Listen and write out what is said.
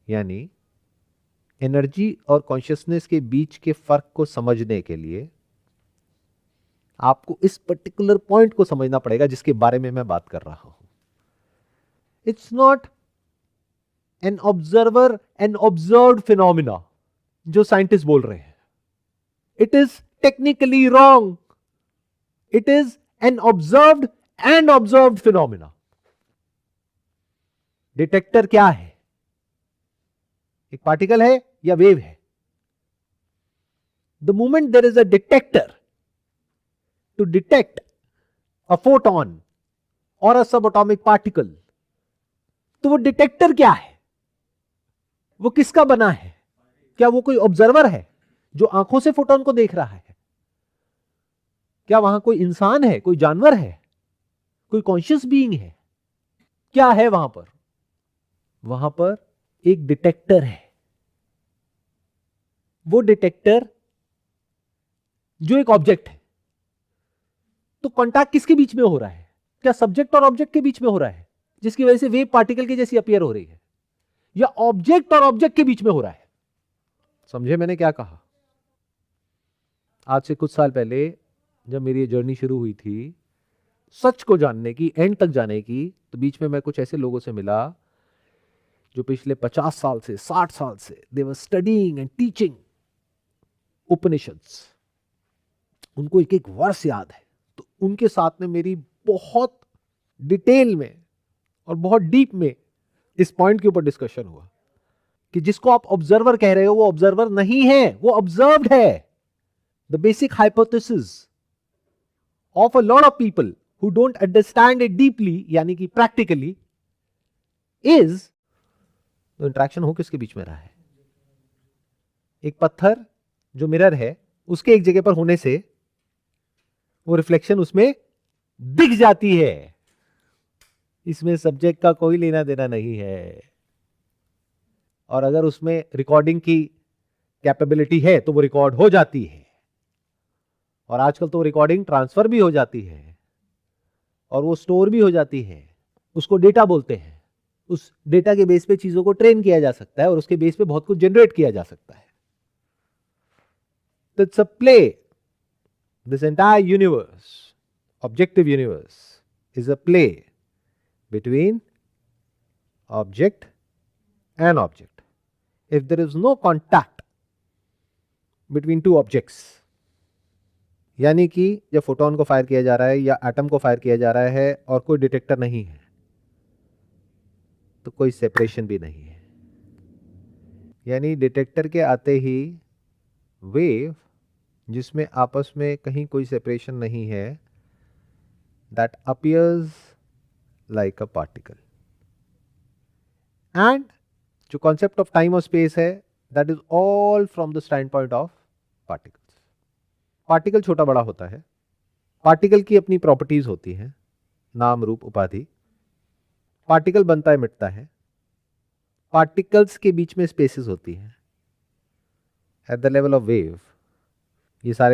यानी एनर्जी और कॉन्शियसनेस के बीच के फर्क को समझने के लिए आपको इस पर्टिकुलर पॉइंट को समझना पड़ेगा जिसके बारे में मैं बात कर रहा हूं. It's not an observer an observed phenomena जो साइंटिस्ट बोल रहे हैं. It is technically wrong. It is an observed and observed phenomena. Detector क्या है? एक पार्टिकल है या वेव है? The moment there is a detector to detect a photon और अ सबएटॉमिक पार्टिकल, तो वो डिटेक्टर क्या है? वो किसका बना है? क्या वो कोई ऑब्जर्वर है जो आंखों से फोटोन को देख रहा है? क्या वहां कोई इंसान है, कोई जानवर है, कोई कॉन्शियस बीइंग है? क्या है वहां पर? वहां पर एक डिटेक्टर है. वो डिटेक्टर जो एक ऑब्जेक्ट है. तो कांटेक्ट किसके बीच में हो रहा है? क्या सब्जेक्ट और ऑब्जेक्ट के बीच में हो रहा है जिसकी वजह से वेव पार्टिकल की जैसी अपीयर हो रही है, या ऑब्जेक्ट और ऑब्जेक्ट के बीच में हो रहा है? समझे मैंने क्या कहा? आज से कुछ साल पहले जब मेरी ये जर्नी शुरू हुई थी सच को जानने की, एंड तक जाने की, तो बीच में मैं कुछ ऐसे लोगों से मिला जो पिछले 50 साल से 60 साल से दे वर स्टडीइंग एंड टीचिंग उपनिषद्स. उनको एक एक वर्ष याद है. तो उनके साथ में मेरी बहुत डिटेल में और बहुत डीप में इस पॉइंट के ऊपर डिस्कशन हुआ कि जिसको आप ऑब्जर्वर कह रहे हो वो ऑब्जर्वर नहीं है, वो ऑब्जर्व्ड है. The basic hypothesis of a lot of people who don't understand it deeply, यानी कि practically, is तो इंटरेक्शन हो किसके बीच में रहा है? एक पत्थर जो मिरर है उसके एक जगह पर होने से वो रिफ्लेक्शन उसमें दिख जाती है. इसमें सब्जेक्ट का कोई लेना देना नहीं है. और अगर उसमें रिकॉर्डिंग की कैपेबिलिटी है तो वो रिकॉर्ड हो जाती है. और आजकल तो रिकॉर्डिंग ट्रांसफर भी हो जाती है और वो स्टोर भी हो जाती है. उसको डेटा बोलते हैं. उस डेटा के बेस पे चीजों को ट्रेन किया जा सकता है और उसके बेस पे बहुत कुछ जनरेट किया जा सकता है. तो it's a play. This entire universe, objective universe, is a play between object and object. If there is no contact between two objects, यानी कि जब फोटोन को फायर किया जा रहा है या एटम को फायर किया जा रहा है और कोई डिटेक्टर नहीं है, तो कोई सेपरेशन भी नहीं है. यानी डिटेक्टर के आते ही वेव जिसमें आपस में कहीं कोई सेपरेशन नहीं है, that appears like a particle. And जो कॉन्सेप्ट ऑफ टाइम और स्पेस है, that is all from the stand point of particles. Particle छोटा बड़ा होता है. पार्टिकल की अपनी प्रॉपर्टीज होती हैं, नाम रूप उपाधि. पार्टिकल बनता है मिटता है. पार्टिकल्स के बीच में स्पेसेस होती हैं. At the level of wave ये सारे